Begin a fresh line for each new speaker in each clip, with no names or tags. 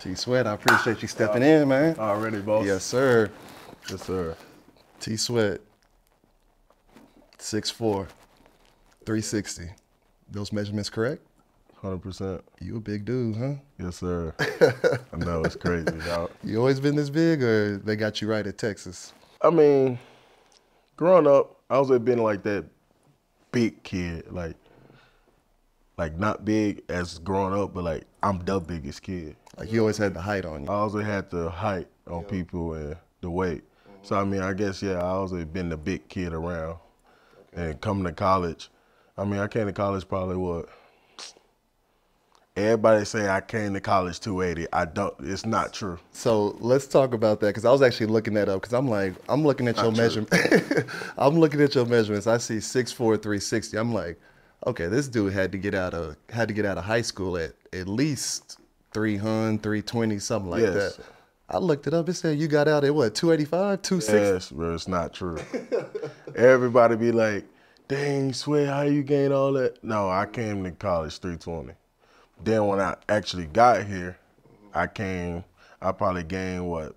T Sweat, I appreciate you stepping in, man.
Already, boss.
Yes, sir.
Yes, sir.
T Sweat, 6'4", 360. Those measurements correct?
100%.
You a big dude, huh?
Yes, sir. I know, it's crazy, dog.
You always been this big, or they got you right at Texas?
I mean, growing up, I always been like that big kid, like not big as growing up, but like I'm the biggest kid.
Like you always had the height on you.
I always had the height on people and the weight. So I mean, I guess I always been the big kid around. And coming to college, I mean, I came to college probably what? Everybody say I came to college 280. I don't. It's not true.
So let's talk about that, because I was actually looking that up, because I'm looking at your measurement. I'm looking at your measurements. I see 6'4", 360. I'm like, okay, this dude had to get out of high school at least 300, 320, something like that. I looked it up. It said you got out at what, 285, 260?
Yes, bro, it's not true. Everybody be like, dang, Sweat, how you gain all that? No, I came to college 320. Then when I actually got here, I probably gained, what,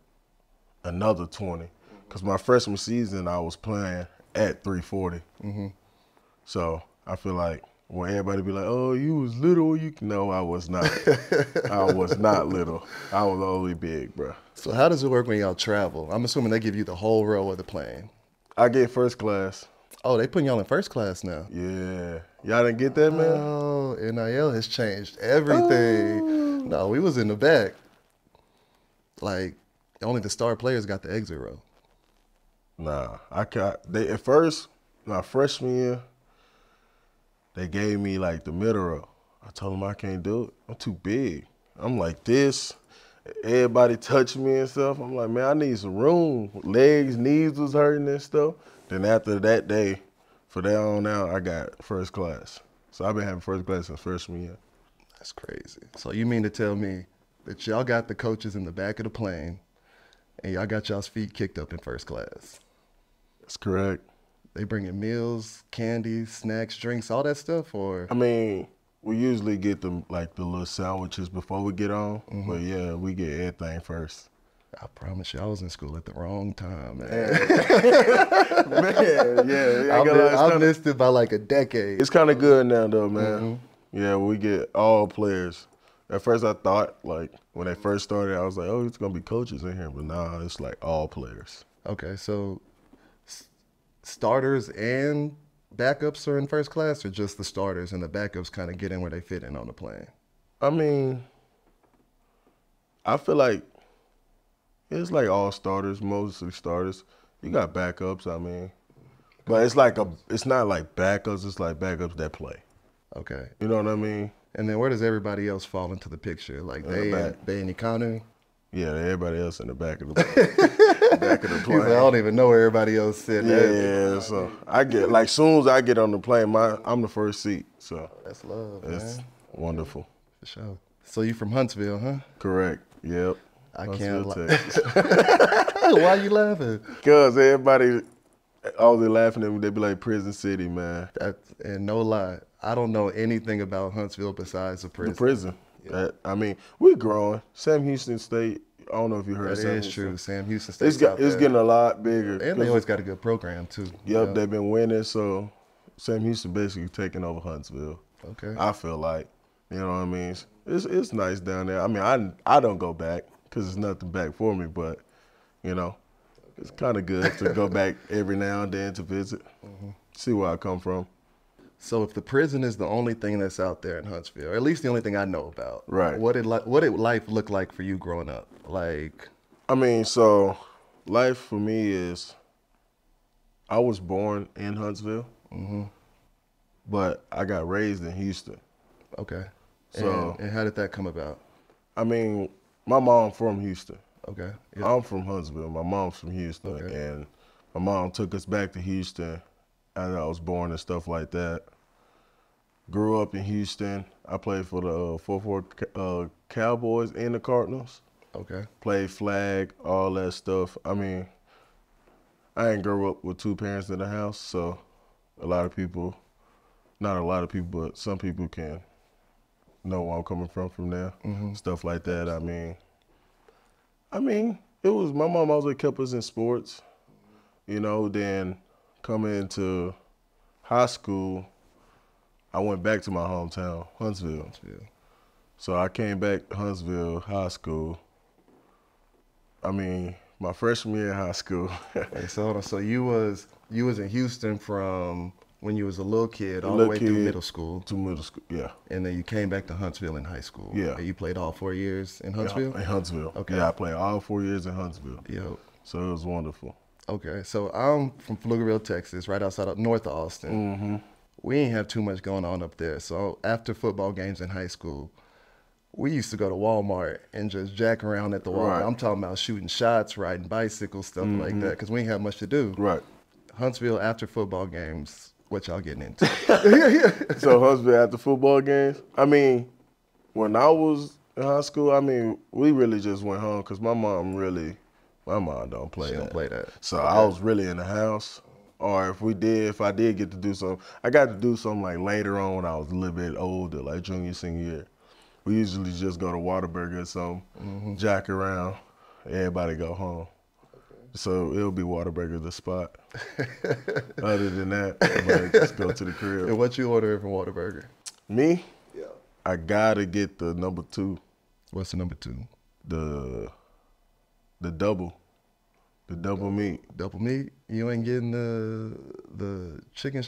another 20. Because my freshman season, I was playing at 340. So I feel like when everybody be like, oh, you was little, no, I was not. I was not little. I was only big, bro.
So how does it work when y'all travel? I'm assuming they give you the whole row of the plane.
I get first class.
Oh, they putting y'all in first class now.
Yeah. Y'all didn't get that, man?
Oh, NIL has changed everything. Oh. No, we was in the back. Like, only the star players got the exit row.
Nah, at first, my freshman year, they gave me like the middle row. I told them I can't do it. I'm too big. I'm like this. Everybody touched me and stuff. I'm like, man, I need some room. Legs, knees was hurting and stuff. Then after that day, for that on out, I got first class. So I've been having first class since freshman year.
That's crazy. So you mean to tell me that y'all got the coaches in the back of the plane and y'all got y'all's feet kicked up in first class?
That's correct.
They bringing meals, candy, snacks, drinks, all that stuff, or?
I mean, we usually get them like the little sandwiches before we get on, but yeah, we get everything first.
I promise you, I was in school at the wrong time, man.
Man, yeah.
I missed it by like a decade.
It's kind of good now, though, man. Yeah, we get all players. At first, I thought, like, when they first started, I was like, oh, it's going to be coaches in here. But now it's like all players.
Okay, so starters and backups are in first class, or just the starters and the backups kind of get in where they fit in on the plane?
I mean, I feel like it's like all starters, mostly starters. You got backups, I mean. But it's not like backups, it's like backups that play.
Okay.
You know what I mean?
And then where does everybody else fall into the picture? Like they in economy?
Yeah, everybody else in the back of the back of the plane.
Like, I don't even know where everybody else sitting.
Yeah, so I get like soon as I get on the plane, I'm the first seat. So
that's love,
it's
man.
Wonderful.
For sure. So you from Huntsville, huh?
Correct. Yep.
I can't Why you laughing?
Because everybody always laughing at me. They be like, Prison City, man.
And no lie, I don't know anything about Huntsville besides the prison.
The prison. Yeah. I mean, we growing. Sam Houston State, I don't know if you heard of Sam
Houston. True. Sam Houston State.
It's getting a lot bigger.
And they always got a good program, too.
Yep, they've been winning. So Sam Houston basically taking over Huntsville.
Okay.
I feel like, you know what I mean? It's nice down there. I mean, I don't go back because there's nothing back for me, but, you know, it's kind of good to go back every now and then to visit, see where I come from.
So if the prison is the only thing that's out there in Huntsville, or at least the only thing I know about,
right?
What did life look like for you growing up? Like,
I mean, so life for me is, I was born in Huntsville, but I got raised in Houston.
Okay.
So
and how did that come about?
I mean, my mom from Houston.
Okay.
Yep. I'm from Huntsville. My mom's from Houston, and my mom took us back to Houston after I was born and stuff like that. Grew up in Houston. I played for the 4-4 Cowboys and the Cardinals.
Okay.
Played flag, all that stuff. I mean, I ain't grow up with two parents in the house, so a lot of people, not a lot of people, but some people can know where I'm coming from there. Stuff like that. I mean, I mean, it was my mom always kept us in sports. You know, then coming into high school, I went back to my hometown, Huntsville. So I came back to Huntsville High School. I mean, my freshman year in high school.
Hey, so hold on. So you was in Houston from when you was a little kid all the way through middle school.
To middle school, yeah.
And then you came back to Huntsville in high school.
Yeah.
And you played all 4 years in Huntsville?
In Huntsville.
Okay.
Yeah, I played all 4 years in Huntsville.
Yo.
So it was wonderful.
Okay. So I'm from Pflugerville, Texas, right outside of North Austin.
Mm-hmm.
We ain't have too much going on up there. So after football games in high school, we used to go to Walmart and just jack around at the Walmart.
Right.
I'm talking about shooting shots, riding bicycles, stuff like that, because we ain't have much to do.
Right.
Huntsville, after football games, what y'all getting into?
So Huntsville after football games, I mean, when I was in high school, I mean, we really just went home because my mom don't play
She
that.
don't play that.
So I was really in the house. Or if I did get to do something, I got to do something like later on when I was a little bit older, like junior, senior year. We usually just go to Whataburger or something, jack around, everybody go home. So it'll be Whataburger the spot. Other than that, everybody just go to the crib.
And what you ordering from Whataburger?
Me?
Yeah.
I gotta get the number 2,
What's the number 2?
the double meat,
Double meat? You ain't getting the chicken,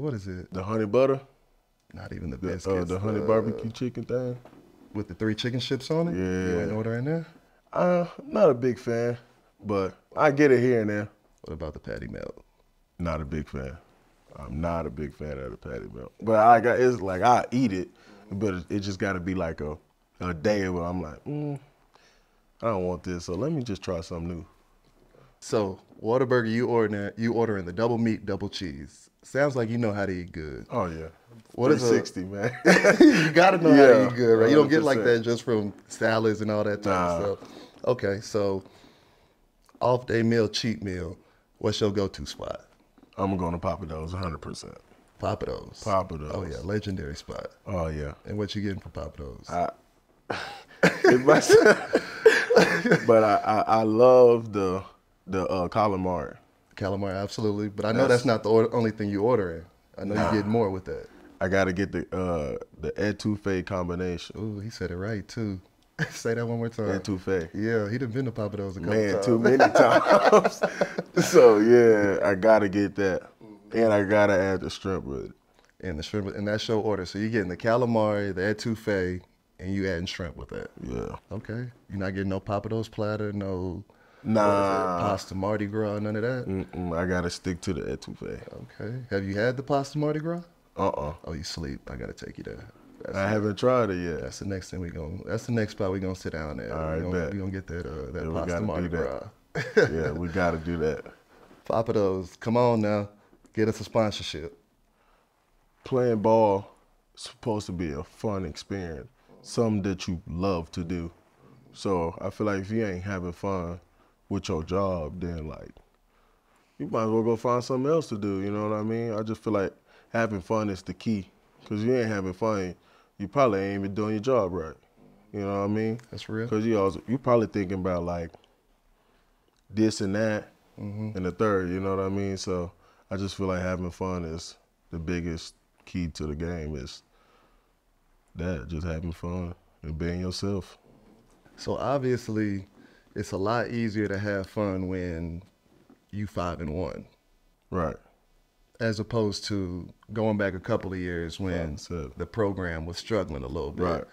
what is it?
the honey butter,
Not even the biscuits.
the honey barbecue chicken thing.
With the 3 chicken strips on it?
Yeah.
You ain't ordering there?
Not a big fan, but I get it here and there.
What about the patty melt?
Not a big fan. I'm not a big fan of the patty melt. But it's like I eat it, but it just got to be like a day where I'm like, I don't want this, so let me just try something new.
So Whataburger, you ordering the double meat, double cheese. Sounds like you know how to eat good.
Oh yeah,
What is
360, man.
You gotta know how to
Yeah,
eat good, right? You don't get like
100%.
that just from salads and all that type of stuff. Okay, so off day meal, cheat meal. What's your go-to spot?
I'm going to Pappadeaux 100%.
Pappadeaux.
Pappadeaux.
Oh yeah, legendary spot.
Oh yeah.
And what you getting from Pappadeaux?
But I love the calamari.
Calamari, absolutely. But I know that's not the only thing you ordering. I know you get more with that.
I got to get the etouffee combination.
Ooh, he said it right too. Say that one more time.
Etouffee.
Yeah, he done been to Pappadeaux a couple
Man,
times.
too many times. So yeah, I gotta get that, and I gotta add the shrimp with it.
And the shrimp, and that's your order. So you're getting the calamari, the etouffee, and you adding shrimp with that.
Yeah.
Okay. You're not getting no Pappadeaux platter, no
Nah.
pasta Mardi Gras, none of that?
I gotta stick to the etouffee.
Okay. Have you had the pasta Mardi Gras?
Oh,
you sleep. I gotta take you there.
I haven't tried it yet.
That's the next thing that's the next spot we're gonna sit down at.
All right, bet.
We're gonna get that
Yeah, we
pasta
gotta
Mardi
do
Gras.
that. Yeah, we gotta do that.
Pappadeaux, come on now. Get us a sponsorship.
Playing ball is supposed to be a fun experience, something that you love to do. So I feel like if you ain't having fun with your job, then like you might as well go find something else to do. You know what I mean? I just feel like having fun is the key. Cause you ain't having fun, you probably ain't even doing your job right. You know what I mean?
That's real.
Cause you probably thinking about like this and that and the third. You know what I mean? So I just feel like having fun is the biggest key to the game. Is that just having fun and being yourself.
So obviously, it's a lot easier to have fun when you 5-1,
Right.
as opposed to going back a couple of years when
5-7.
the program was struggling a little bit.
Right.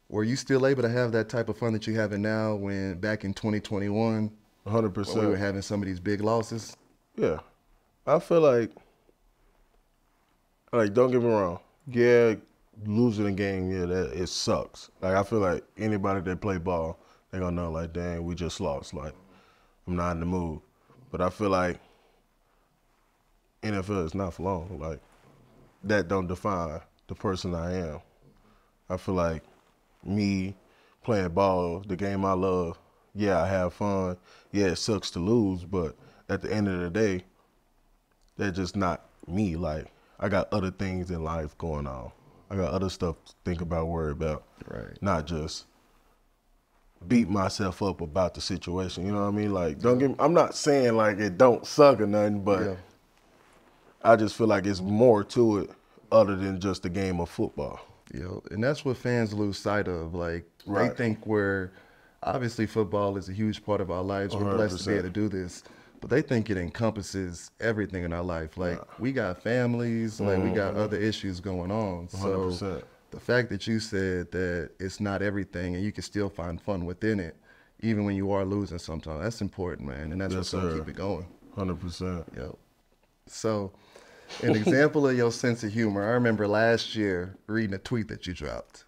Were you still able to have that type of fun that you having now when back in 2021,
100%.
when we were having some of these big losses?
Yeah. I feel like don't get me wrong. Yeah, losing a game, yeah, it sucks. Like I feel like anybody that play ball, they gonna know like, dang, we just lost. Like, I'm not in the mood. But I feel like NFL is not for long. Like, that don't define the person I am. I feel like me playing ball, the game I love, yeah, I have fun. Yeah, it sucks to lose, but at the end of the day, that's just not me. Like, I got other things in life going on. I got other stuff to think about, worry about.
Right.
Not just beat myself up about the situation. You know what I mean? Like, don't get me, I'm not saying like it don't suck or nothing, but
Yeah.
I just feel like it's more to it other than just a game of football.
And that's what fans lose sight of. Like they
Right.
think obviously football is a huge part of our lives. We're blessed to be
100%.
able to do this, but they think it encompasses everything in our life. Like we got families, like we got other issues going on. So
100%.
the fact that you said that it's not everything and you can still find fun within it, even when you are losing sometimes, that's important, man. And that's
Yes,
what's gonna
sir.
keep it going.
100%.
Yep. So, an example of your sense of humor, I remember last year reading a tweet that you dropped.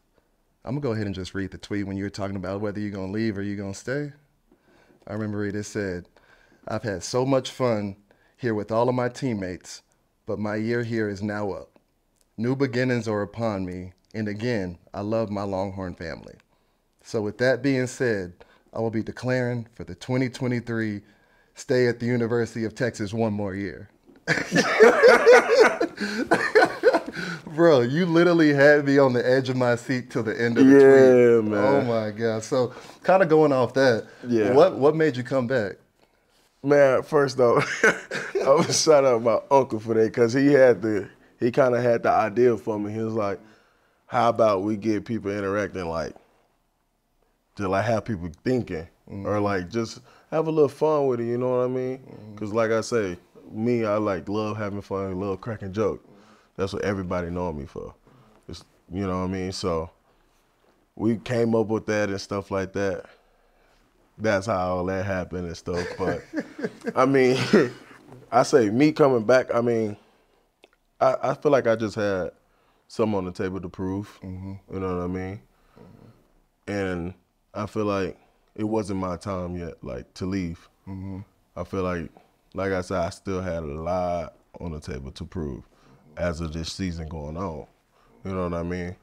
I'm going to go ahead and just read the tweet when you were talking about whether you're going to leave or you're going to stay. I remember it said, I've had so much fun here with all of my teammates, but my year here is now up. New beginnings are upon me, and again, I love my Longhorn family. So with that being said, I will be declaring for the 2023 stay at the University of Texas one more year. Bro, you literally had me on the edge of my seat till the end of the tweet.
Man.
Oh my God. So kind of going off that, what made you come back?
Man, first off, I was shout out my uncle for that because he kind of had the idea for me. He was like, how about we get people interacting to have people thinking or like just have a little fun with it, you know what I mean? Because like I say, me, I love having fun, love cracking jokes. That's what everybody know me for. You know what I mean? So we came up with that and stuff like that. That's how all that happened and stuff. But I mean, I say me coming back, I mean, I feel like I just had something on the table to prove. You know what I mean? And I feel like it wasn't my time yet, like, to leave. I feel like I said, I still had a lot on the table to prove as of this season going on. You know what I mean?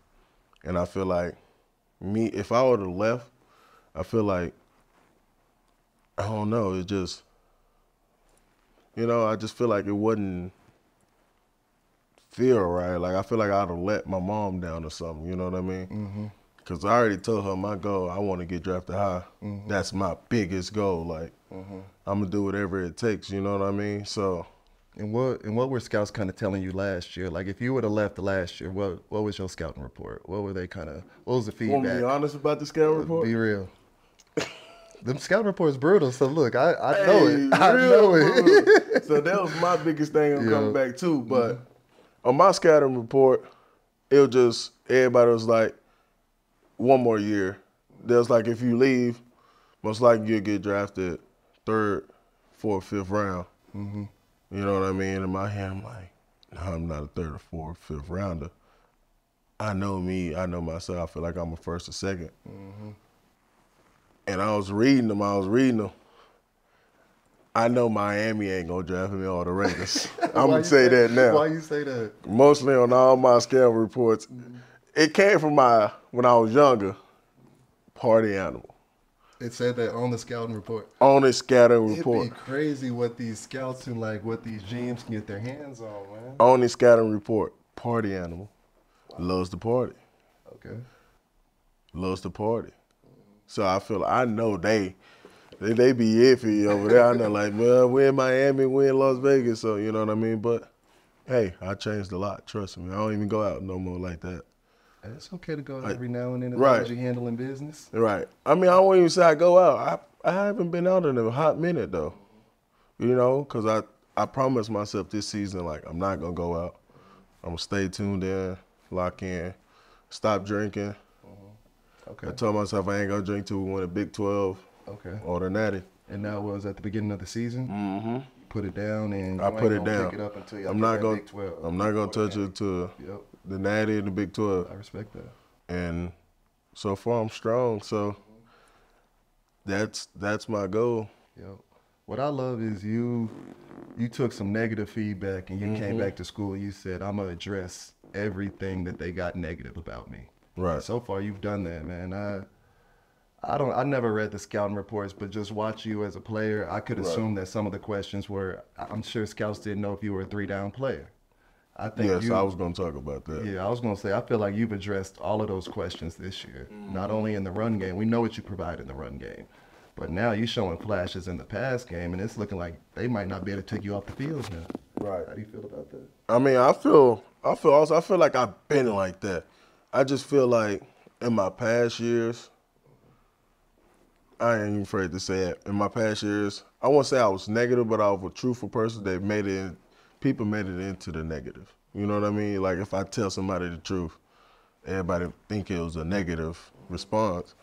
And I feel like if I would have left, I feel like, I don't know, it just, I just feel like it wouldn't feel right. Like, I feel like I'd have let my mom down or something, you know what I mean? Because I already told her my goal, I want to get drafted high. That's my biggest goal. Like, I'm going to do whatever it takes, you know what I mean? So.
And what were scouts kind of telling you last year? Like, if you would have left last year, what was your scouting report? What was the feedback?
Want me to be honest about the scouting report?
Be real. Them scouting reports brutal. So look, I know it. I know it.
So that was my biggest thing on coming back too. But on my scouting report, everybody was like, one more year. There was like, if you leave, most likely you'll get drafted 3rd, 4th, 5th round. You know what I mean? In my head, I'm like, no, I'm not a 3rd or 4th, 5th rounder. I know me. I know myself. I feel like I'm a 1st or 2nd. And I was reading them. I know Miami ain't going to draft me or the Raiders. I'm going to say that now.
Why you say that?
Mostly on all my scouting reports. It came from when I was younger, party animal.
It said that on the scouting report.
On the scouting report.
It'd be crazy what these scouts and what these GMs can get their hands on, man.
On the scouting report, party animal. Loves to party.
Okay.
Loves to party. So I know they be iffy over there. I know, like, well, we're in Miami, we're in Las Vegas, so you know what I mean? But hey, I changed a lot, trust me. I don't even go out no more like that.
It's okay to go out every now and then as
Right.
long as you're handling business.
Right. I mean, I won't even say I go out. I haven't been out in a hot minute, though. You know, because I promised myself this season, like, I'm not going to go out. I'm going to stay tuned in, lock in, stop drinking.
Okay.
I told myself I ain't going to drink till we win a Big 12 or the Natty.
And that was at the beginning of the season? Put it down and
I put it down.
pick it up until you
I'm not going
Big 12.
I'm not going to touch it to the Natty and the Big 12.
I respect that.
And so far I'm strong, so that's my goal.
Yep. What I love is you took some negative feedback and you came back to school and you said, I'm going to address everything that they got negative about me.
Right.
And so far you've done that, man. I never read the scouting reports, but just watch you as a player, I could assume that some of the questions were, I'm sure scouts didn't know if you were a 3-down player. I think
Yes,
you.
I was gonna talk about that.
Yeah, I was gonna say I feel like you've addressed all of those questions this year. Not only in the run game, we know what you provide in the run game, but now you're showing flashes in the pass game, and it's looking like they might not be able to take you off the field now.
Right.
How do you feel about that?
I mean, I feel like I've been like that. I just feel like in my past years, I ain't even afraid to say it. In my past years, I won't say I was negative, but I was a truthful person. They made it, people made it into the negative. You know what I mean? Like if I tell somebody the truth, everybody think it was a negative response.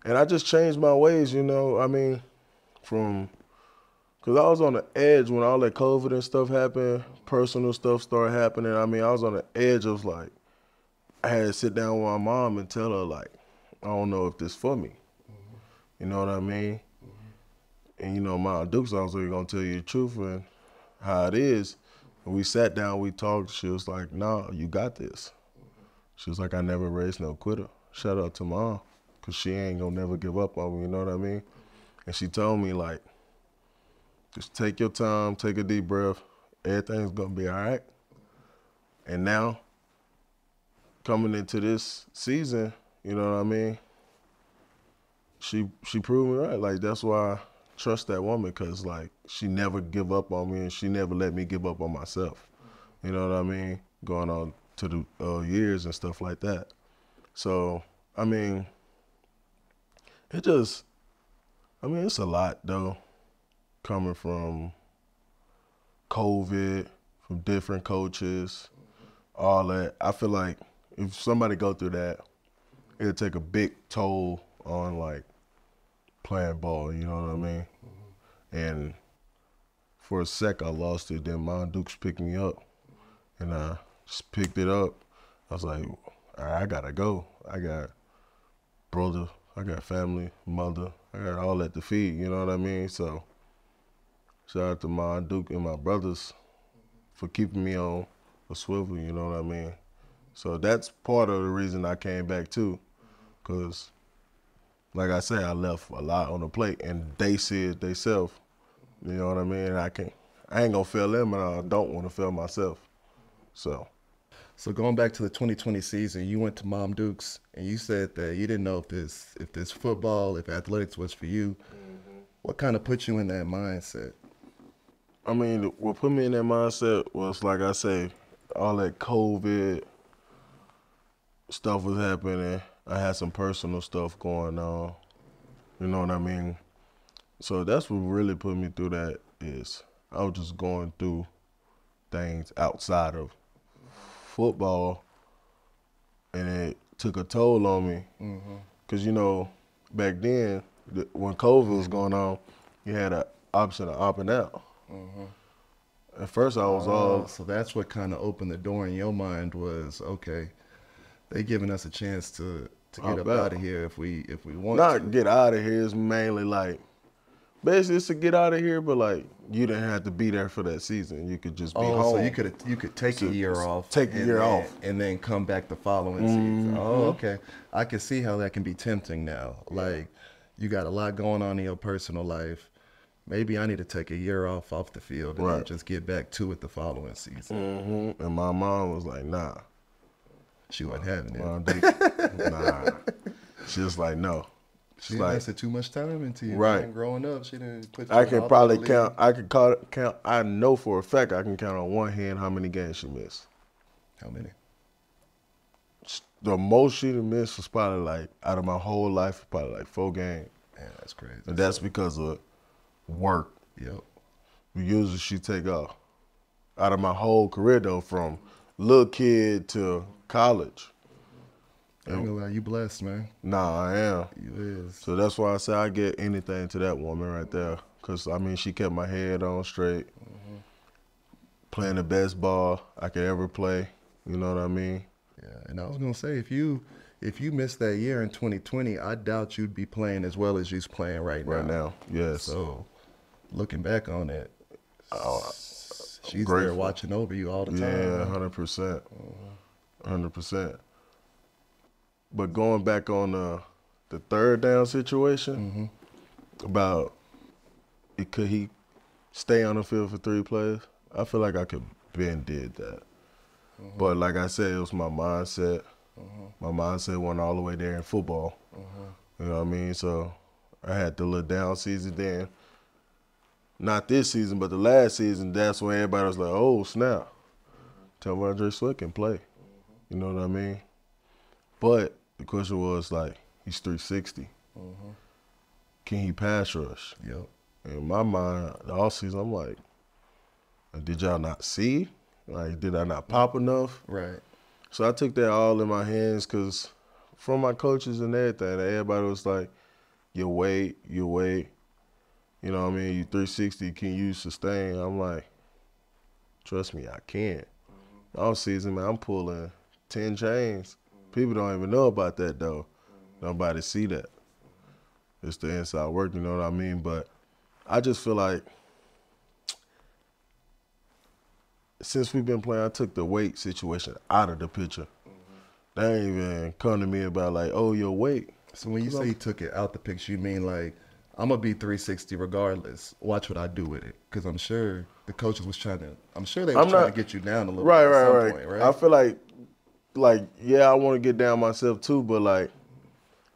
And I just changed my ways, you know. I mean, because I was on the edge when all that COVID and stuff happened, personal stuff started happening. I mean, I was on the edge of like, I had to sit down with my mom and tell her like, I don't know if this for me. You know what I mean? And you know, my Duke's also gonna tell you the truth and how it is. And we sat down, we talked. She was like, "Nah, you got this." She was like, "I never raised no quitter." Shout out to mom, cause she ain't gonna never give up on me. You know what I mean? And she told me like, just take your time, take a deep breath. Everything's gonna be all right. And now, coming into this season, you know what I mean? She proved me right. Like that's why I trust that woman, cause like she never give up on me and she never let me give up on myself. You know what I mean? Going on to the years and stuff like that. So I mean, it's a lot though, coming from COVID, from different coaches, all that. I feel like if somebody go through that, it'll take a big toll on like playing ball, you know what I mean? And for a sec I lost it, then Mon Dukes picked me up and I just picked it up. I was like, all right, I gotta go. I got brother, I got family, mother, I got all that to feed, you know what I mean? So shout out to Mon Duke and my brothers for keeping me on a swivel, you know what I mean? So that's part of the reason I came back too, because like I said, I left a lot on the plate, and they see it themselves. You know what I mean? I ain't gonna fail them, and I don't want to fail myself. So
going back to the 2020 season, you went to Mom Dukes, and you said that you didn't know if this football, if athletics was for you. What kind of put you in that mindset?
I mean, what put me in that mindset was, like I say, all that COVID stuff was happening. I had some personal stuff going on. You know what I mean? So that's what really put me through that is I was just going through things outside of football, and it took a toll on me. Because, you know, back then, when COVID was going on, you had an option of opting out. At first, I was all...
So that's what kind of opened the door in your mind was, okay, they giving us a chance to get up out of here if we want to.
Not get out of here is mainly like, basically it's to get out of here, but like you didn't have to be there for that season. You could just be home.
So you could take a year off.
Take a year off.
And then come back the following season. Oh, okay. I can see how that can be tempting now. Like you got a lot going on in your personal life. Maybe I need to take a year off the field and then just get back to it the following season.
And my mom was like, nah.
She wasn't having it.
Nah. She was like, no.
She invested too much time into you.
Right.
Man, growing up, she didn't put you
I can probably count. I can count. I know for a fact I can count on one hand how many games she missed.
How many?
The most she done missed was probably like, out of my whole life, probably like 4 games.
Man, that's crazy.
And that's because of work.
Yep.
Usually she take off. Out of my whole career though, from little kid to college.
I ain't gonna lie, you blessed, man.
Nah, I am.
You is.
So that's why I say I get anything to that woman right there. Cause I mean, she kept my head on straight. Playing the best ball I could ever play. You know what I mean?
Yeah, and I was gonna say if you missed that year in 2020, I doubt you'd be playing as well as you're playing right now.
Right now, yes.
So, looking back on it, she's
grateful.
there watching over you all the time.
Yeah, 100%. 100%. But going back on the third down situation, about could he stay on the field for 3 plays? I feel like I could been did that. But like I said, it was my mindset. My mindset went all the way there in football. You know what I mean? So I had the little down season then. Not this season, but the last season, that's when everybody was like, oh, snap. T'Vondre Sweat can play. You know what I mean? But the question was, like, he's 360. Can he pass rush?
Yep.
In my mind, the offseason, I'm like, did y'all not see? Like, did I not pop enough?
Right.
So I took that all in my hands because from my coaches and everything, everybody was like, your weight. You know what I mean? You 360, can you sustain? I'm like, trust me, I can. Off season, man, I'm pulling 10 chains. People don't even know about that, though. Nobody see that. It's the inside work, you know what I mean? But I just feel like since we've been playing, I took the weight situation out of the picture. They ain't even come to me about like, oh, your weight.
So when you say you took it out the picture, you mean like, I'm going to be 360 regardless. Watch what I do with it. Because I'm sure the coaches was trying to, they were trying to get you down a little bit at some point, right?
I feel like, yeah, I want to get down myself too, but like,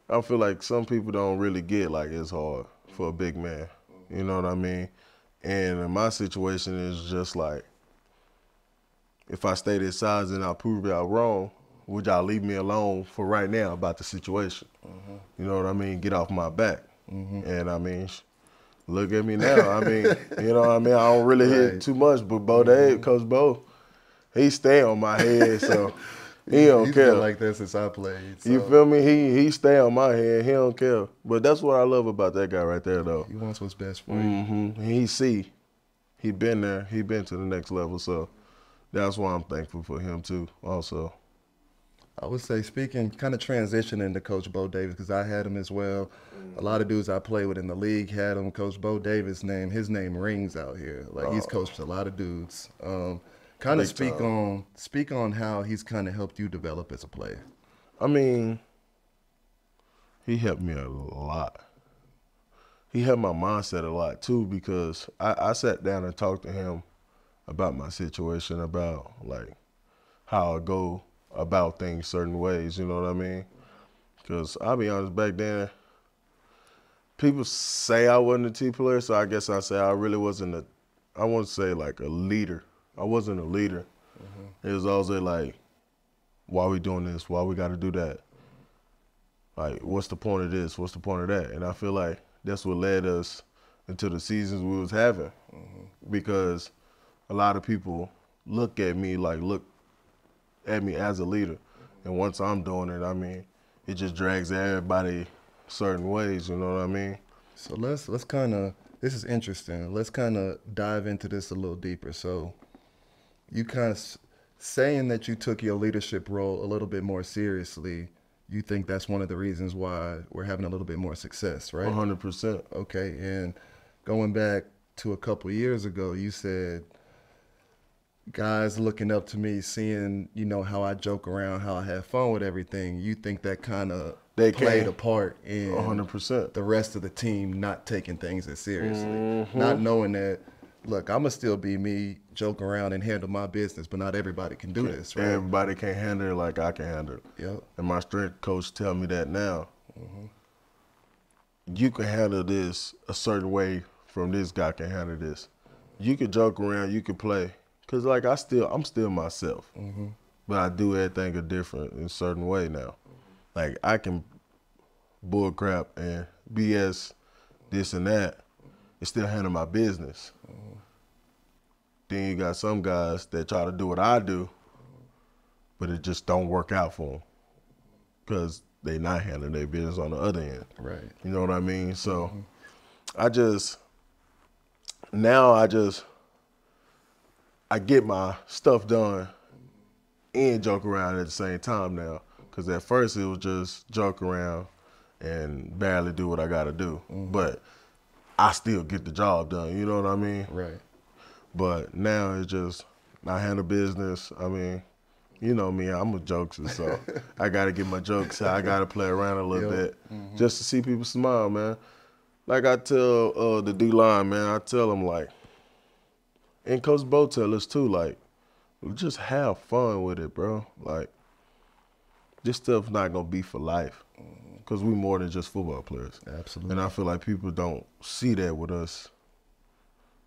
I feel like some people don't really get like it's hard for a big man. You know what I mean? And in my situation is just like, if I stay this size and I prove y'all wrong, would y'all leave me alone for right now about the situation? You know what I mean? Get off my back. And I mean, look at me now. I mean, you know what I mean? I don't really hit too much, but Bo Dave, Coach Bo, he stay on my head, so he don't care.
He's been like that since I played. So.
You feel me? He stay on my head. He don't care. But that's what I love about that guy right there, though.
He wants what's best for you.
He been there. He been to the next level, so that's why I'm thankful for him too. Also,
I would say, kind of transitioning to Coach Bo Davis, because I had him as well. A lot of dudes I play with in the league had him. Coach Bo Davis' his name rings out here. Like, he's coached a lot of dudes. Kind of speak on how he's kind of helped you develop as a player.
I mean, he helped me a lot. He helped my mindset a lot too, because I sat down and talked to him about my situation, about like how I go about things certain ways, you know what I mean? Because I'll be honest, back then, people say I wasn't a team player, so I guess I say I really wasn't I wouldn't say like a leader. I wasn't a leader. It was always like, why we doing this? Why we got to do that? Like, what's the point of this? What's the point of that? And I feel like that's what led us into the seasons we was having, because a lot of people look at me as a leader. And once I'm doing it, I mean, it just drags everybody certain ways, you know what I mean?
So let's kind of, this is interesting. Let's kind of dive into this a little deeper. So you kind of saying that you took your leadership role a little bit more seriously, you think that's one of the reasons why we're having a little bit more success, right?
100%.
Okay, and going back to a couple of years ago, you said guys looking up to me, seeing, how I joke around, how I have fun with everything. You think that kind of played a part in
100%.
the rest of the team not taking things as seriously, not knowing that, look, I'm going to still be me, joke around and handle my business, but not everybody can do this, right?
Everybody can't handle it like I can handle it.
Yep.
And my strength coach tell me that now. You can handle this a certain way from this guy can handle this. You can joke around, you can play. Because, like, I'm still myself. But I do everything a different in a certain way now. Like, I can bull crap and BS this and that and still handle my business. Then you got some guys that try to do what I do, but it just don't work out for them because they not handling their business on the other end.
Right.
You know what I mean? So I get my stuff done and joke around at the same time now. Because at first it was just joke around and barely do what I got to do. But I still get the job done, you know what I mean?
Right.
But now it's just, I handle business. I mean, you know me, I'm a jokester, so I got to get my jokes out. I got to play around a little bit just to see people smile, man. Like I tell the D-line, man, I tell them like, and Coach Bo tell us too, like, just have fun with it, bro. Like, this stuff's not gonna be for life, because we more than just football players.
Absolutely.
And I feel like people don't see that with us.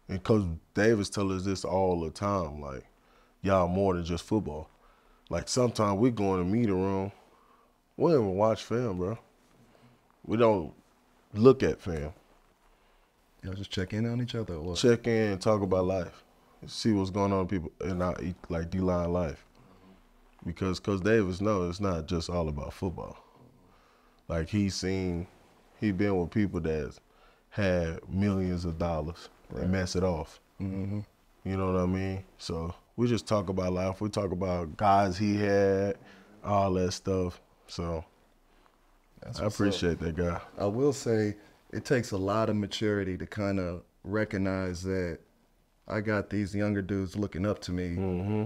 And Coach Davis tells us this all the time, like, y'all more than just football. Like, sometimes we go in the meeting room, we don't even watch film, bro. We don't look at film.
Y'all just check in on each other or what?
Check in and talk about life. See what's going on with people in our, like, D-line life. Because Coach Davis knows it's not just all about football. Like, he been with people that had millions of dollars and mess it off.
Mm-hmm.
You know what I mean? So we just talk about life. We talk about guys he had, all that stuff. So I appreciate that guy.
I will say it takes a lot of maturity to kind of recognize that I got these younger dudes looking up to me.
Mm-hmm.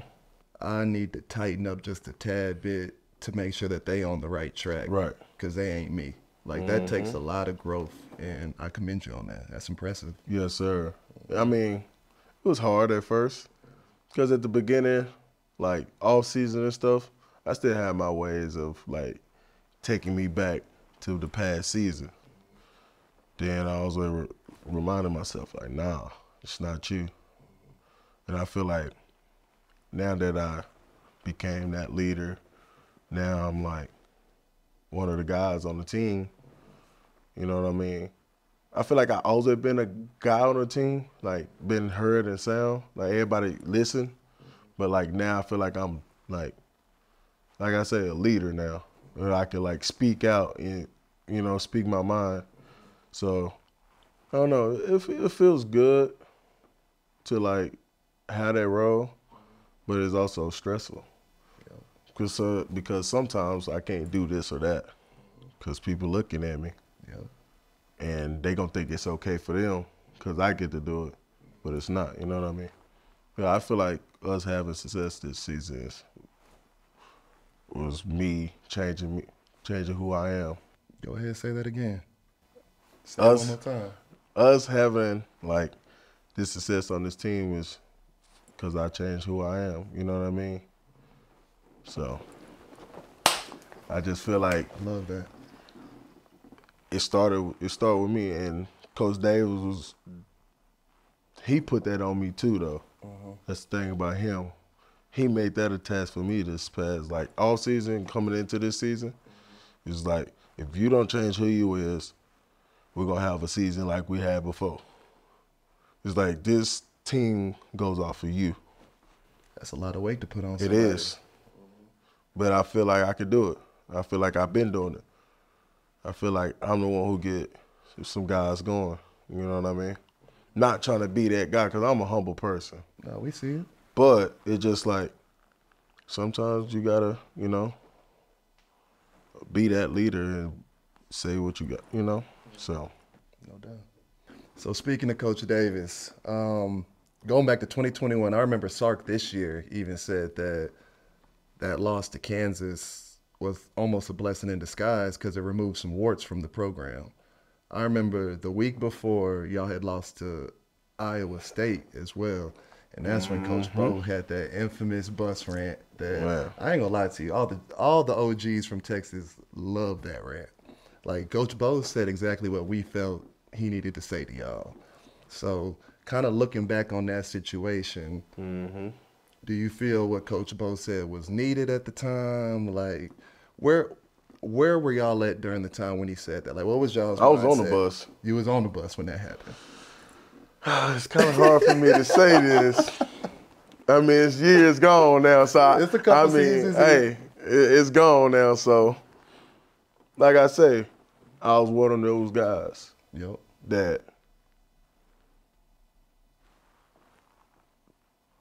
I need to tighten up just a tad bit to make sure that they on the right track.
Right.
Because they ain't me. Like, that takes a lot of growth, and I commend you on that. That's impressive.
Yes, sir. I mean, it was hard at first because at the beginning, like, off season and stuff, I still had my ways of, like, taking me back to the past season. Then I was reminding myself, like, nah, it's not you. And I feel like now that I became that leader, now I'm like one of the guys on the team. You know what I mean? I feel like I always been a guy on the team, like been heard and sound, like everybody listen. But like now I feel like I'm like I said, a leader now. Where I can like speak out and, you know, speak my mind. So I don't know, it feels good to like have that role, but it's also stressful. Because sometimes I can't do this or that because people looking at me.
Yeah.
And they gonna think it's okay for them because I get to do it, but it's not. You know what I mean? Yeah, I feel like us having success this season was me changing who I am.
Go ahead, say that again. Say it one more time.
Us having like this success on this team is because I changed who I am. You know what I mean? So I just feel like
Love that.
it started with me, and Coach Davis he put that on me too though. That's the thing about him. He made that a task for me this past like all season coming into this season. It's like, if you don't change who you is, we're gonna have a season like we had before. It's like this team goes off of you.
That's a lot of weight to put on
It
somebody.
is. But I feel like I could do it. I feel like I've been doing it. I feel like I'm the one who get some guys going. You know what I mean? Not trying to be that guy because I'm a humble person.
No, we see it.
But it's just like sometimes you gotta, you know, be that leader and say what you got, you know? So.
No doubt. So speaking of Coach Davis, going back to 2021, I remember Sark this year even said that loss to Kansas was almost a blessing in disguise because it removed some warts from the program. I remember the week before y'all had lost to Iowa State as well. And that's when Coach Bo had that infamous bus rant that I ain't gonna lie to you, all the OGs from Texas love that rant. Like Coach Bo said exactly what we felt he needed to say to y'all. So kind of looking back on that situation, do you feel what Coach Bo said was needed at the time? Like where were y'all at during the time when he said that? Like what was y'all's
I was on
mindset?
the bus.
You was on the bus when that happened.
It's kind of hard for me to say this. I mean, it's years gone now, so
It's a couple seasons.
Hey, it's gone now, so like I say, I was one of those guys
Yep.
that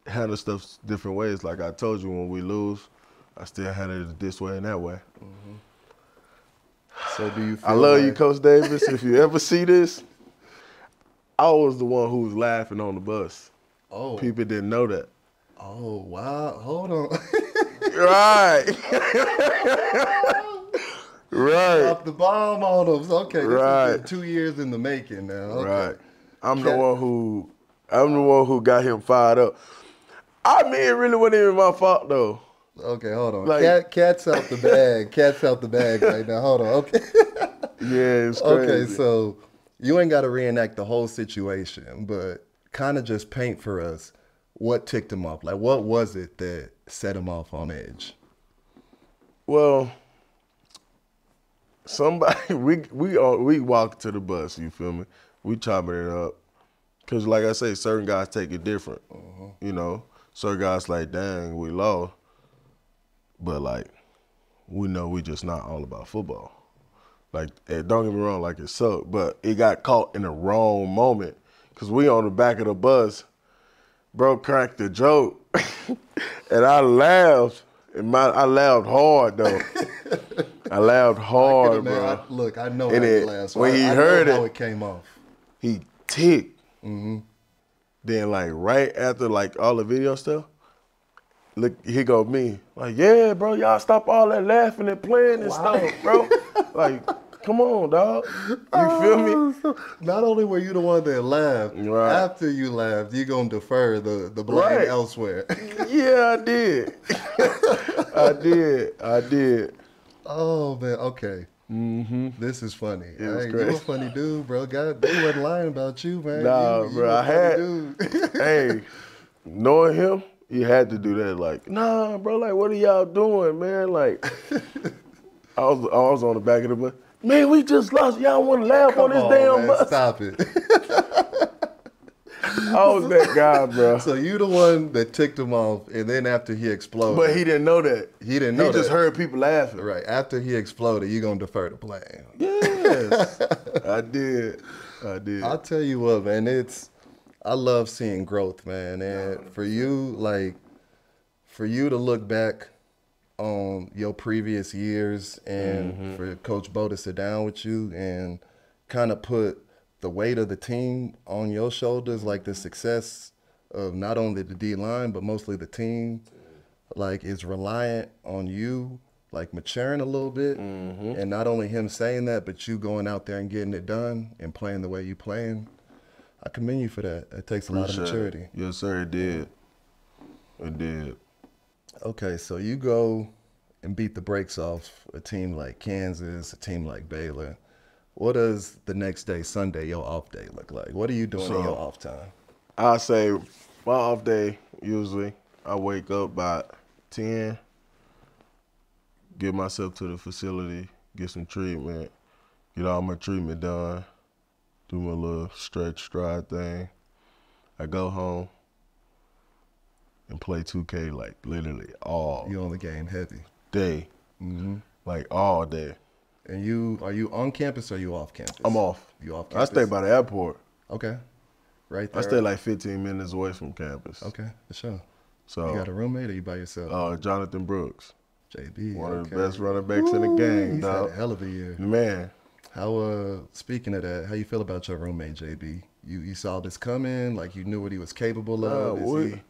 handle stuff different ways. Like I told you, when we lose, I still handle it this way and that way.
So do you feel
I love
like,
you, Coach Davis. If you ever see this, I was the one who was laughing on the bus.
Oh.
People didn't know that.
Oh, wow. Hold on.
Right. Right.
Drop the bomb on them. Okay, this
Right.
has been 2 years in the making now. Okay.
Right. I'm the one who got him fired up. I mean, it really wasn't even my fault though.
Okay, hold on.
Like-
Cat's out the bag. Cat's out the bag right now. Hold on. Okay.
Yeah, it's
Okay,
crazy.
so you ain't got to reenact the whole situation, but kind of just paint for us what ticked him off. Like, what was it that set him off on edge?
Well, somebody we walk to the bus. You feel me? We chopping it up, cause like I say, certain guys take it different. You know, certain guys like, dang, we lost, but like, we know we just not all about football. Like, don't get me wrong, like it sucked, but it got caught in the wrong moment, cause we on the back of the bus. Bro cracked the joke, and I laughed. I laughed hard though. I laughed hard, bro.
Look, I know
And
how
it-
you laughed. So
when he
I
heard
know how
it-
it came off.
He ticked. Then like right after like all the video stuff, look, he go me like, yeah, bro, y'all stop all that laughing and playing and stuff, bro. Like, come on, dog. You feel me?
So not only were you the one that laughed,
Right.
after you laughed, you gonna defer the blame
Right.
elsewhere.
Yeah, I did. I did.
Oh man, okay. This is funny.
It was
Hey, you
crazy.
a funny dude, bro. God, they wasn't lying about you, man.
Nah,
you
bro,
a
I
funny
had-
dude.
Hey, knowing him, he had to do that. Like, nah, bro, like, what are y'all doing, man? Like, I was on the back of the bus. Man, we just lost. Y'all want to laugh on this damn
man,
bus?
stop it.
I was that guy, bro.
So you the one that ticked him off, and then after he exploded,
But he didn't know that.
He didn't know
He just
that.
heard people laughing.
right after he exploded, you gonna defer the blame.
Yes, I did. I did.
I'll tell you what, man. I love seeing growth, man. And for you, like, for you to look back on your previous years and for Coach Bo to sit down with you and kind of put the weight of the team on your shoulders, like the success of not only the D line, but mostly the team, like, is reliant on you, like, maturing a little bit. And not only him saying that, but you going out there and getting it done and playing the way you playing. I commend you for that. It takes a lot of maturity.
Yes, sir, it did. It did.
Okay, so you go and beat the brakes off a team like Kansas, a team like Baylor. What does the next day, Sunday, your off day, look like? What are you doing in your off time?
I say my off day, usually, I wake up by 10, get myself to the facility, get some treatment, get all my treatment done, do my little stretch stride thing. I go home and play 2K like literally all
You on the game heavy.
day, like all day.
And are you on campus or are you off campus?
I'm off.
You off
I
campus?
stay by the airport.
Okay. Right
I
there.
stay like 15 minutes away from campus.
Okay, for sure. You
So,
got a roommate or you by yourself?
Jonathan Brooks,
JB.
one of
okay.
the best running backs in the game,
He's had a
dog.
hell of a year.
Man,
How speaking of that, how you feel about your roommate, JB? You saw this coming, like you knew what he was capable of. Is he-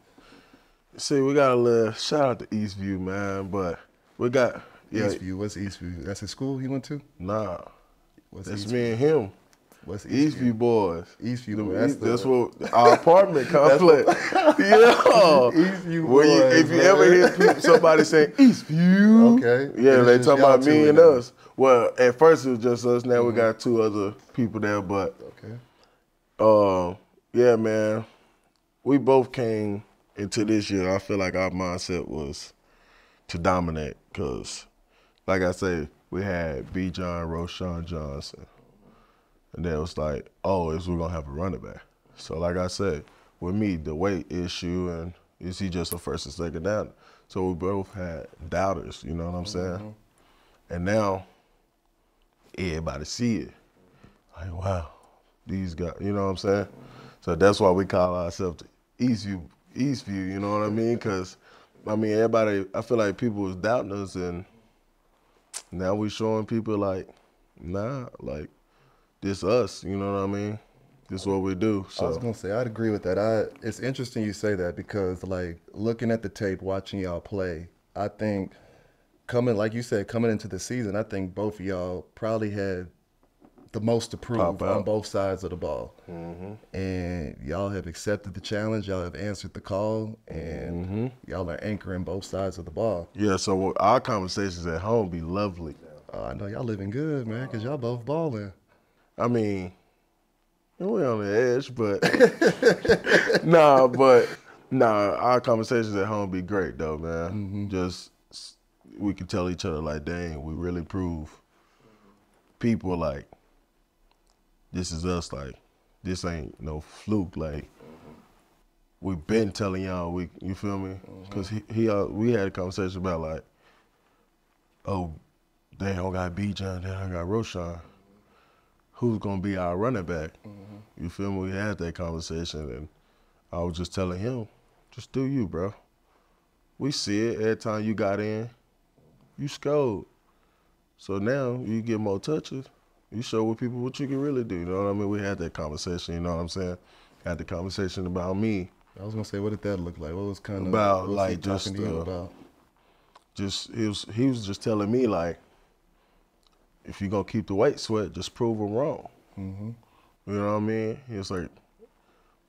see, we got a little shout out to Eastview, man, but we got
Eastview. What's Eastview? That's his school he went to?
Nah,
What's
that's
Eastview?
me and him.
What's
Eastview boys.
Eastview
Them
boys.
That's what our apartment complex. Yeah.
Eastview
When
boys,
if you
man.
ever hear somebody saying Eastview,
Okay.
yeah,
It's
they
just
talking
y'all
about me
two
and
in there.
us. Well, at first it was just us. Now we got two other people there, but
Okay.
yeah, man, we both came into this year. I feel like our mindset was to dominate because, like I say, we had B. John, Roshan Johnson. And then it was like, oh, we're going to have a running back. So like I said, with me, the weight issue and is he just a first and second down? So we both had doubters, you know what I'm saying? And now everybody see it. Like, wow, these guys, you know what I'm saying? So that's why we call ourselves the Eastview, you know what I mean? Because, I mean, everybody, I feel like people was doubting us and now we showing people like, nah, like, this us, you know what I mean? This what we do.
I was
So
gonna say I'd agree with that. It's interesting you say that because like looking at the tape, watching y'all play, I think like you said, coming into the season, I think both of y'all probably had the most to prove
Pop out.
on both sides of the ball. And y'all have accepted the challenge. Y'all have answered the call, and y'all are anchoring both sides of the ball.
Yeah, so our conversations at home be lovely.
I know y'all living good, man, because y'all both balling.
I mean, we're on the edge, but our conversations at home be great though, man. Just we can tell each other like, dang, we really prove people like this is us. Like this ain't no fluke. Like we've been telling y'all, you feel me? Because we had a conversation about like, oh, they don't got Bijan, they don't got Roshan. Who's gonna be our running back? You feel me? We had that conversation, and I was just telling him, just do you, bro. We see it every time you got in, you scored. So now you get more touches. You show what people what you can really do. You know what I mean? We had that conversation. You know what I'm saying? Had the conversation about me.
I was gonna say, what did that look like? What was kind of
about
what was
like
he
just
talking to you about?
just he was just telling me like, if you're gonna keep the weight sweat, just prove them wrong. You know what I mean? He was like,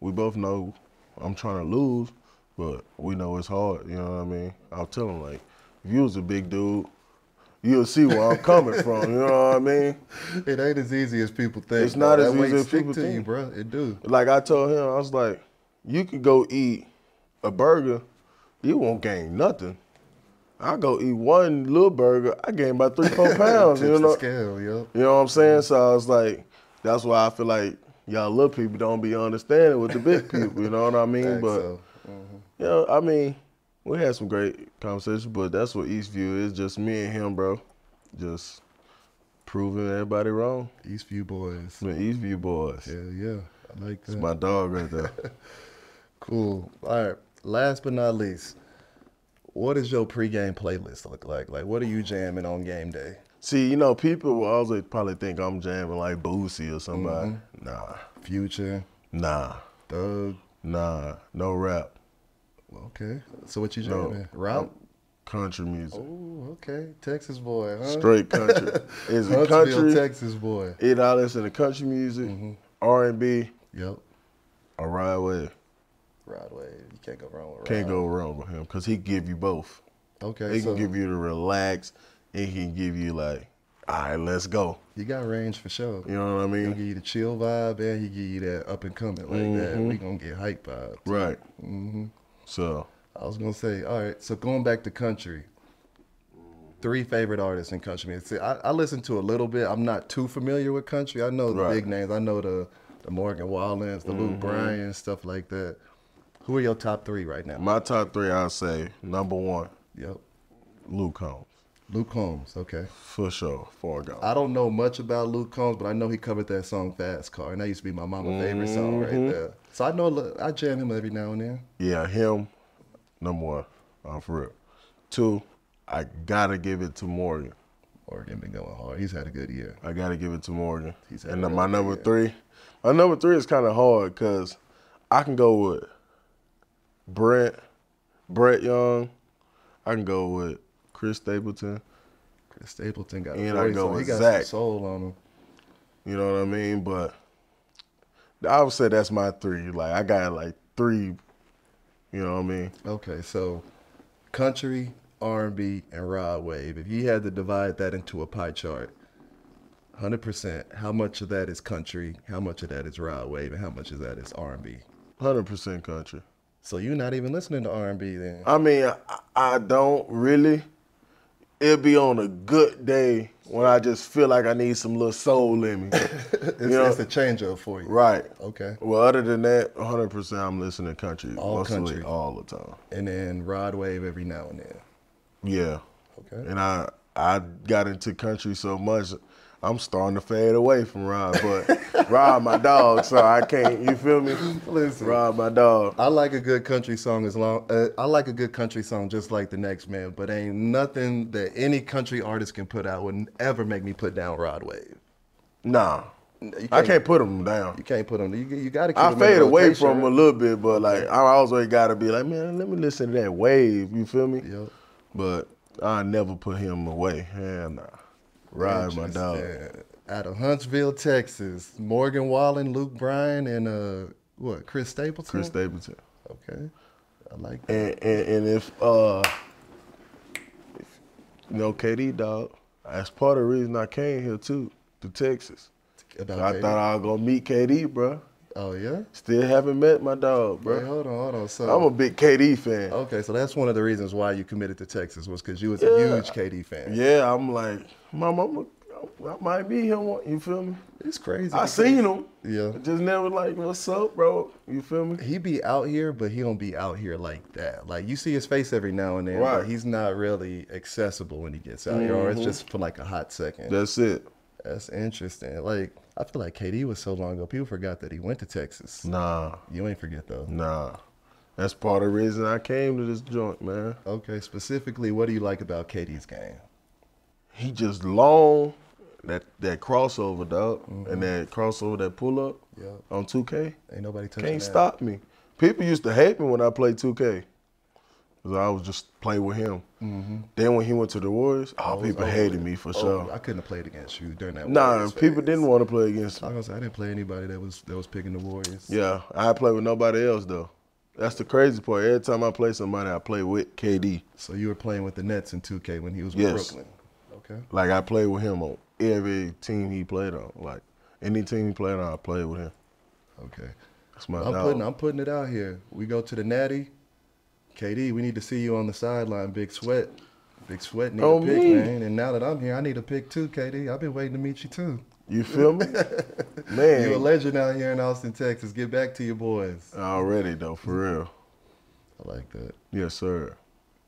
we both know I'm trying to lose, but we know it's hard. You know what I mean? I'll tell him like, if you was a big dude, you'll see where I'm coming from. You know what I mean?
It ain't as easy as people think.
It's not
bro.
as
That weight
easy as
stick
people
to you,
think.
bro. It do.
Like I told him, I was like, you can go eat a burger, you won't gain nothing. I go eat one little burger, I gain about 3-4 pounds.
Tips
You
the
know?
scale, yo.
You know what I'm saying? So I was like, that's why I feel like y'all little people don't be understanding with the big people. You know what I mean?
Facts,
But
so.
you know, I mean, we had some great conversations, but that's what Eastview is. Just me and him, bro. Just proving everybody wrong.
Eastview boys.
The Eastview boys.
Yeah. I like that.
It's my dog right there.
Cool. All right. Last but not least, what does your pregame playlist look like? Like, what are you jamming on game day?
See, you know, people will always probably think I'm jamming like Boosie or somebody. Nah.
Future,
Nah.
Thug.
Nah. No rap.
Okay. So what you
No.
jamming? Route?
Country music.
Oh, okay. Texas boy, huh?
Straight country. Is it
Huntsville,
country?
Texas boy.
I listen to country music, R&B,
Yep.
or Ride Wave.
Rod Wave. You can't go wrong with
Can't
Rod.
go wrong with him because he give you both.
Okay,
He
so
can give you the relax, and he can give you like, all right, let's go.
you got range for sure.
You know what I
He'll
mean?
give you the chill vibe, and he give you that up and coming like that. We gonna get hype vibe.
Right. So,
I was gonna say, all right. So going back to country, 3 favorite artists in country music. See, I listen to a little bit. I'm not too familiar with country. I know the
Right.
big names. I know the Morgan Wallens, the Luke Bryan, stuff like that. Who are your top 3 right now?
my top 3, I'll say, number 1,
Yep.
Luke Combs.
Luke Combs. Okay.
For sure, foregone.
I don't know much about Luke Combs, but I know he covered that song "Fast Car," and that used to be my mama's favorite song right there. So I know I jam him every now and then.
Yeah, him, number 1, for real. 2, I gotta give it to Morgan.
Morgan been going hard. He's had a good year.
I gotta give it to Morgan.
He's had
And
a
my
really
number
good
3, my number 3 is kind of hard because I can go with Brett Young. I can go with Chris Stapleton.
Chris Stapleton got a
And I
voice
go
on. He
with
got
Zach.
some soul on him.
You know what I mean? But I would say that's my 3. Like I got like 3. You know what I mean?
Okay, so country, R&B, and Rod Wave. If you had to divide that into a pie chart, 100%, how much of that is country, how much of that is Rod Wave, and how much of that is R&B?
100% country.
So you're not even listening to R&B then?
I mean, I don't really. It'll be on a good day when I just feel like I need some little soul in me.
It's a change up for you.
Right.
Okay.
Well, other than that, 100% I'm listening to country.
All
mostly
country.
all the time.
And then Rod Wave every now and then.
Yeah.
Okay.
And I got into country so much, I'm starting to fade away from Rod. But Rod my dog, so I can't, you feel me?
Listen.
Rod my dog.
I like a good country song I like a good country song just like the next man, but ain't nothing that any country artist can put out would ever make me put down Rod Wave.
Nah.
You
I can't put him down.
You can't put him. You got to keep
I
him
fade
in
away
rotation,
from him a
right?
little bit, but like I always gotta be like, man, let me listen to that wave. You feel me?
Yep.
But I never put him away. Hell nah. Ride my dog.
Interesting. Out of Huntsville, Texas. Morgan Wallen, Luke Bryan, and Chris Stapleton?
Chris Stapleton.
Okay. I like that.
And if you know, KD, dog, that's part of the reason I came here too, to Texas. I thought I was gonna meet KD, bro.
Oh yeah?
Still haven't met my dog, bro.
Wait, hold on. So
I'm a big KD fan.
okay, so that's one of the reasons why you committed to Texas was because you was a huge KD fan.
Yeah, I'm like, Mom, I might be him. You feel me?
It's crazy.
I seen him.
Yeah.
Just never like, what's up, bro? You feel me?
He be out here, but he don't be out here like that. Like you see his face every now and then,
Right.
but he's not really accessible when he gets out here, or it's just for like a hot second.
That's it.
That's interesting. Like I feel like KD was so long ago, people forgot that he went to Texas.
Nah.
You ain't forget though.
Nah. That's part of the reason I came to this joint, man.
Okay, specifically, what do you like about KD's game?
He just long, that crossover, dog, and that crossover, that pull up on 2K.
Ain't nobody touching
Can't
that.
stop me. People used to hate me when I played 2K. Because I was just playing with him. Then when he went to the Warriors, people hated me for sure.
I couldn't have played against you during that.
Nah,
Warriors
people
phase.
didn't want to play against me.
I was gonna say I didn't play anybody that was picking the Warriors.
Yeah, I play with nobody else though. That's the crazy part. Every time I play somebody, I play with KD.
So you were playing with the Nets in 2K when he was with
Yes.
Brooklyn. Okay.
Like I played with him on every team he played on. Like any team he played on, I played with him.
Okay.
That's my dog.
I'm putting it out here. We go to the Natty. KD, we need to see you on the sideline. Big Sweat. Big Sweat need a pick,
me.
man. And now that I'm here, I need a pick too, KD. I've been waiting to meet you too.
You feel me? Man.
You're a legend out here in Austin, Texas. Get back to your boys.
Already though, for real.
I like that.
Yes, sir.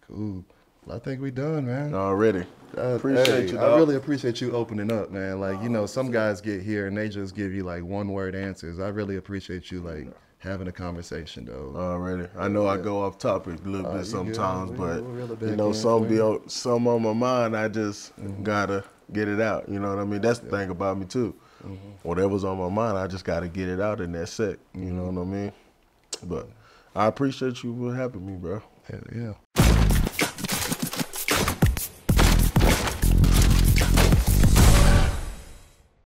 Cool. Well, I think we done, man.
Already. Appreciate you,
I
dog.
really appreciate you opening up, man. Like, you know, some guys get here and they just give you like one-word answers. I really appreciate you like having a conversation, though.
Already. I know I go off topic a little bit sometimes, but
We'll reel it back
you know,
in.
some on my mind. I just gotta get it out. You know what I mean? That's the thing about me too. Whatever's on my mind, I just gotta get it out in that sec. You know what I mean? But I appreciate you for having me, bro.
Hell yeah.